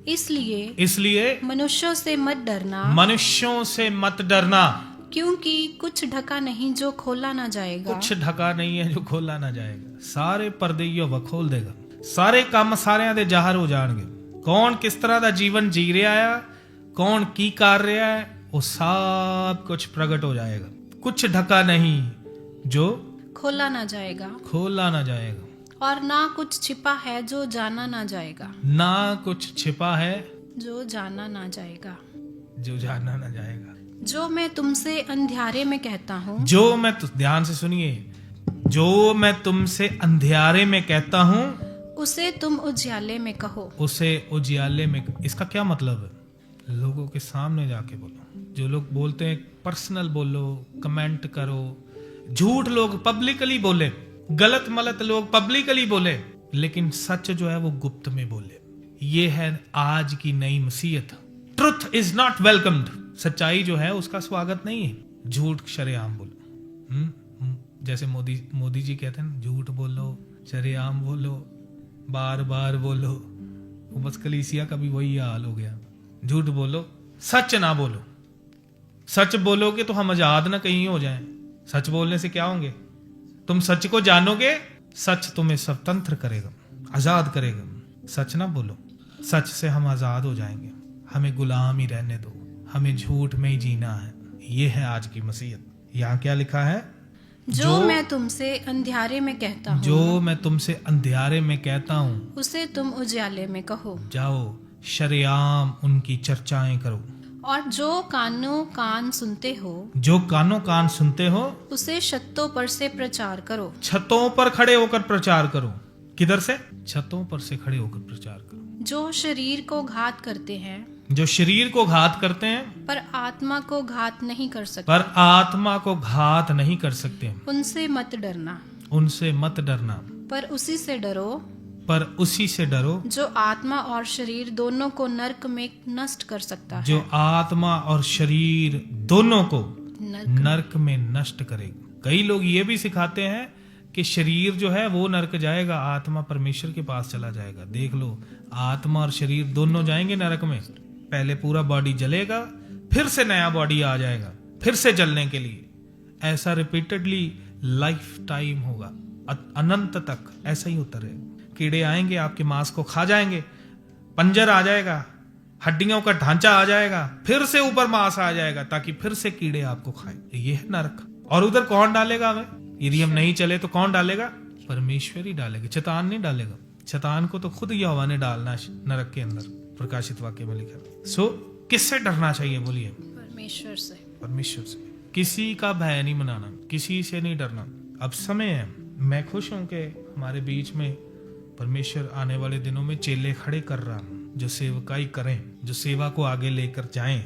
इसलिए मनुष्यों से मत डरना, मनुष्यों से मत डरना, क्योंकि कुछ ढका नहीं जो खोला ना जाएगा। कुछ ढका नहीं है जो खोला ना जाएगा। सारे पर्दे वह खोल देगा। ਸਾਰੇ ਕੰਮ ਸਾਰਿਆਂ ਦੇ ਜ਼ਾਹਰ ਹੋ ਜਾਣਗੇ। ਕੌਣ ਕਿਸ ਤਰ੍ਹਾਂ ਦਾ ਜੀਵਨ ਜੀ ਰਿਹਾ ਆ, ਕੌਣ ਕੀ ਕਰ ਰਿਹਾ ਹੈ, ਉਹ ਸਭ ਕੁਝ ਪ੍ਰਗਟ ਹੋ ਜਾਏਗਾ। कुछ ढका नहीं जो खोला ना जाएगा, खोला ना जाएगा, और ना कुछ छिपा है जो जाना ना जाएगा, ना कुछ छिपा है जो जाना ना जाएगा। जो जाना ना जाएगा। जो मैं तुमसे अंधियारे में कहता हूँ, जो मैं ध्यान से सुनिए, जो मैं तुमसे अंधियारे में कहता हूँ उसे तुम उजियाले में कहो। उसे उजियाले में, इसका क्या मतलब है? लोगों के सामने जाके बोलो। जो लोग बोलते हैं पर्सनल बोलो, कमेंट करो, झूठ लोग पब्लिकली बोले, गलत मलत लोग पब्लिकली बोले, लेकिन सच जो है वो गुप्त में बोले। ये है आज की नई मसीहत। Truth is not welcomed. सच्चाई जो है उसका स्वागत नहीं है। झूठ शरेआम बोलो। जैसे मोदी जी कहते हैं, झूठ बोलो, शरेआम बोलो, बार बार बोलो। बस कलीसिया का भी वही हाल हो गया। झूठ बोलो, सच ना बोलो। सच बोलोगे तो हम आजाद ना कहीं हो जाएं। सच बोलने से क्या होंगे? तुम सच को जानोगे, सच तुम्हें स्वतंत्र करेगा, आजाद करेगा। सच ना बोलो, सच से हम आजाद हो जाएंगे। हमें गुलाम ही रहने दो, हमें झूठ में ही जीना है। ये है आज की मसीहत। यहाँ क्या लिखा है? जो मैं तुमसे अंधियारे में कहता हूँ, जो मैं तुमसे अंधियारे में कहता हूँ उसे तुम उजियाले में कहो। जाओ शरेआम उनकी चर्चाएं करो। और जो कानों कान सुनते हो, जो कानों कान सुनते हो उसे छतों पर से प्रचार करो। छतों पर खड़े होकर प्रचार करो। किधर से? छतों पर से खड़े होकर प्रचार करो। जो शरीर को घात करते हैं, जो शरीर को घात करते हैं पर आत्मा को घात नहीं कर सकते, पर आत्मा को घात नहीं कर सकते, उनसे मत डरना। उनसे मत डरना, पर उसी से डरो, पर उसी से डरो जो आत्मा और शरीर दोनों को नरक में नष्ट कर सकता है। जो आत्मा और शरीर दोनों को नरक नरक में नष्ट करेगा। कई लोग ये भी सिखाते हैं कि शरीर जो है वो नरक जाएगा, आत्मा परमेश्वर के पास चला जाएगा। देख लो, आत्मा और शरीर दोनों जाएंगे नरक में। पहले पूरा बॉडी जलेगा, फिर से नया बॉडी आ जाएगा, फिर से जलने के लिए। ऐसा रिपीटेडली लाइफ टाइम होगा, अनंत तक ऐसा ही होता रहेगा। कीड़े आएंगे, आपके मांस को खा जाएंगे, पंजर आ जाएगा, हड्डियों का ढांचा आ जाएगा, फिर से ऊपर मांस आ जाएगा, ताकि फिर से कीड़े आपको खाएं। ये है नरक। और उधर कौन डालेगा हमें? यदि हम नहीं चले तो कौन डालेगा? परमेश्वर ही डालेगा, शैतान नहीं डालेगा। शैतान को तो खुद यहोवा ने डालना है नरक के अंदर, प्रकाशित वाक्य में लिखा। सो किससे डरना चाहिए? बोलिए। परमेश्वर से। परमेश्वर से। किसी का भय नहीं मनाना, किसी से नहीं डरना। अब समय है। मैं खुश हूं कि हमारे बीच में परमेश्वर आने वाले दिनों में चेले खड़े कर रहा हूं, जो सेवकाई करें, जो सेवा को आगे लेकर जाएं।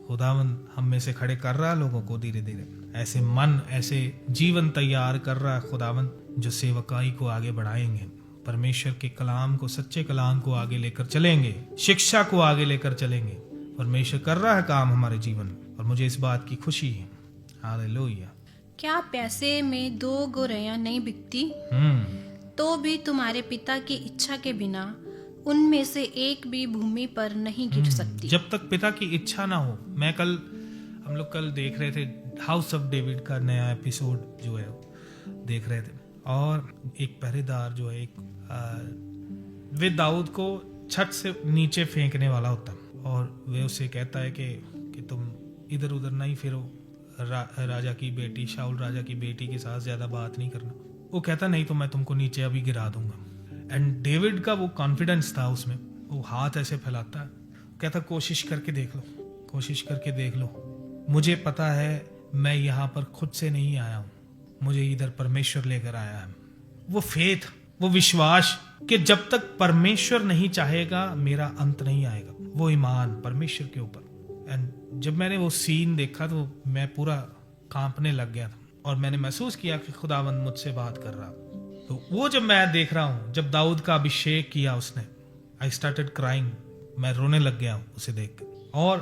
खुदावंद हम में से खड़े कर रहा है लोगों को धीरे धीरे। ऐसे मन, ऐसे जीवन तैयार कर रहा है खुदावंद, जो सेवकाई को आगे बढ़ाएंगे, परमेश्वर के कलाम को, सच्चे कलाम को आगे लेकर चलेंगे, शिक्षा को आगे लेकर चलेंगे। परमेश्वर कर रहा है काम हमारे जीवन में, और मुझे इस बात की खुशी है। हालेलुया। क्या पैसे में 2 गोरियां नहीं बिकती? तो भी तुम्हारे पिता की इच्छा के बिना उनमें से एक भी भूमि पर नहीं गिर सकती। जब तक पिता की इच्छा ना हो। हम लोग कल देख रहे थे हाउस ऑफ डेविड का नया एपिसोड जो है देख रहे थे, और एक पहरेदार जो है वे दाऊद को छत से नीचे फेंकने वाला होता, और वे उसे कहता है कि तुम इधर उधर नहीं फिरो, राजा की बेटी, शाऊल राजा की बेटी के साथ ज्यादा बात नहीं करना। वो कहता नहीं तो मैं तुमको नीचे अभी गिरा दूंगा। एंड डेविड का वो कॉन्फिडेंस था उसमें, वो हाथ ऐसे फैलाता है, कहता कोशिश करके देख लो, कोशिश करके देख लो। मुझे पता है मैं यहाँ पर खुद से नहीं आया हूँ, मुझे इधर परमेश्वर लेकर आया है। वो फेथ, वो विश्वास कि जब तक परमेश्वर नहीं चाहेगा मेरा अंत नहीं आएगा, वो ईमान परमेश्वर के ऊपर। एंड जब मैंने वो सीन देखा तो मैं पूरा कांपने लग गया था, और मैंने महसूस किया कि खुदावंद मुझसे बात कर रहा। तो वो जब मैं देख रहा हूँ, जब दाऊद का अभिषेक किया उसने, आई स्टार्टेड क्राइंग, मैं रोने लग गया उसे देख कर। और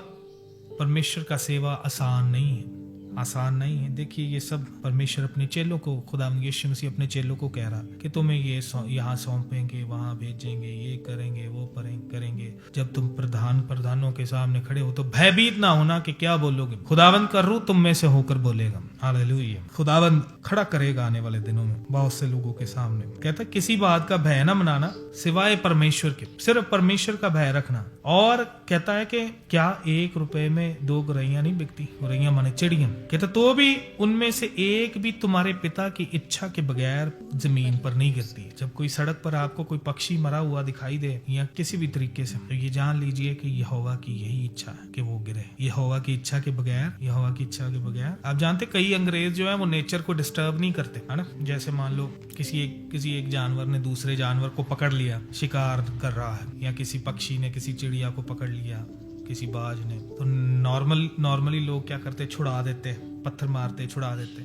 परमेश्वर का सेवा आसान नहीं है। आसान नहीं है। देखिए ये सब परमेश्वर अपने चेलों को, खुदा यीशु मसीह अपने चेलों को कह रहा है कि तुम्हें ये यहाँ सौंपेंगे, वहाँ भेजेंगे, ये करेंगे, वो करेंगे। जब तुम प्रधानों के सामने खड़े हो तो भयभीत ना होना कि क्या बोलोगे, खुदावंद का रूह तुम में से होकर बोलेगा। हालेलुया। खुदावंद खड़ा करेगा आने वाले दिनों में बहुत से लोगों के सामने। कहता किसी बात का भय ना मनाना सिवाय परमेश्वर के, सिर्फ परमेश्वर का भय रखना। और कहता है कि क्या 1 रुपए में 2 गौरैया नहीं बिकती, गौरैया माने चिड़िया। कहता तो भी उनमें से एक भी तुम्हारे पिता की इच्छा के बगैर जमीन पर नहीं गिरती। जब कोई सड़क पर आपको कोई पक्षी मरा हुआ दिखाई दे या किसी भी तरीके से, तो ये जान लीजिए कि यहोवा की यही इच्छा है कि वो गिरे। यहोवा की इच्छा के बगैर आप जानते कई अंग्रेज जो है वो नेचर को डिस्टर्ब नहीं करते, है ना। जैसे मान लो किसी एक जानवर ने दूसरे जानवर को पकड़ लिया, शिकार कर रहा है, या किसी पक्षी ने किसी चिड़िया को पकड़ लिया, किसी बाज ने, तो नॉर्मली लोग क्या करते, छुड़ा देते, पत्थर मारते, छुड़ा देते।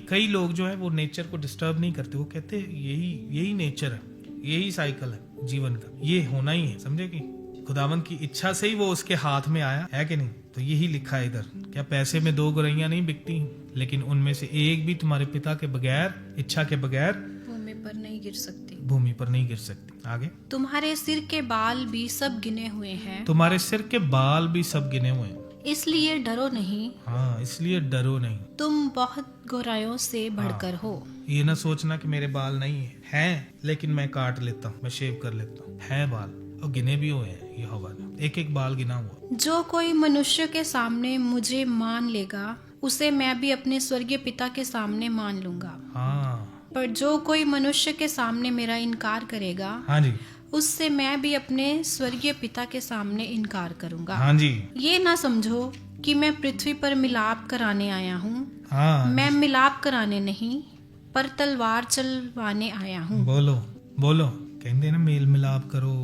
कई लोग जो है वो नेचर को डिस्टर्ब नहीं करते। वो कहते यही नेचर है, यही साइकिल है जीवन का, ये होना ही है। समझे कि खुदावंद की इच्छा से ही वो उसके हाथ में आया है कि नहीं। तो यही लिखा है इधर, क्या पैसे में 2 गौरैया नहीं बिकती, लेकिन उनमें से एक भी तुम्हारे पिता के बगैर, इच्छा के बगैर भूमि पर नहीं गिर सकती। आगे, तुम्हारे सिर के बाल भी सब गिने हुए हैं, इसलिए डरो नहीं। हाँ, इसलिए डरो नहीं। तुम बहुत गौरायों से बढ़कर हो। ये ना सोचना कि मेरे बाल नहीं हैं, लेकिन मैं काट लेता हूँ, मैं शेव कर लेता हूँ। है बाल, और गिने भी हुए हैं यहोवा ने, एक बाल गिना हुआ। जो कोई मनुष्य के सामने मुझे मान लेगा, उसे मैं भी अपने स्वर्गीय पिता के सामने मान लूंगा। हाँ। पर जो कोई मनुष्य के सामने मेरा इनकार करेगा, हाँ जी, उससे मैं भी अपने स्वर्गीय पिता के सामने इनकार करूंगा। हाँ जी। ये ना समझो कि मैं पृथ्वी पर मिलाप कराने आया हूँ। हाँ, मैं मिलाप कराने नहीं, पर तलवार चलवाने आया हूँ। बोलो कहते ना, मेल मिलाप करो,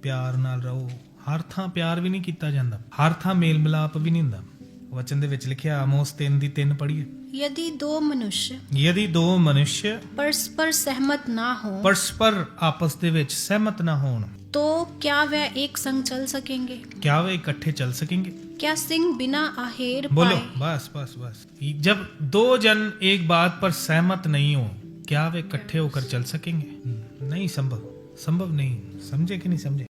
प्यार नाल रहो। हर थां प्यार भी नहीं कीता जांदा, हर थां मेल मिलाप भी नहीं हुंदा। वचन दे विच लिखिया, आमोस 3:3 पढ़िए। यदि दो मनुष्य परस्पर सहमत ना हो, परस्पर आपस दे विच सहमत ना होण, तो क्या वे एक संग चल सकेंगे? क्या वे इकट्ठे चल सकेंगे? क्या सिंह बिना आहेर बोलो, पाए? बस। जब 2 जन एक बात पर सहमत नहीं हो, क्या वे इकट्ठे होकर चल सकेंगे? नहीं, संभव नहीं। समझे कि नहीं समझे?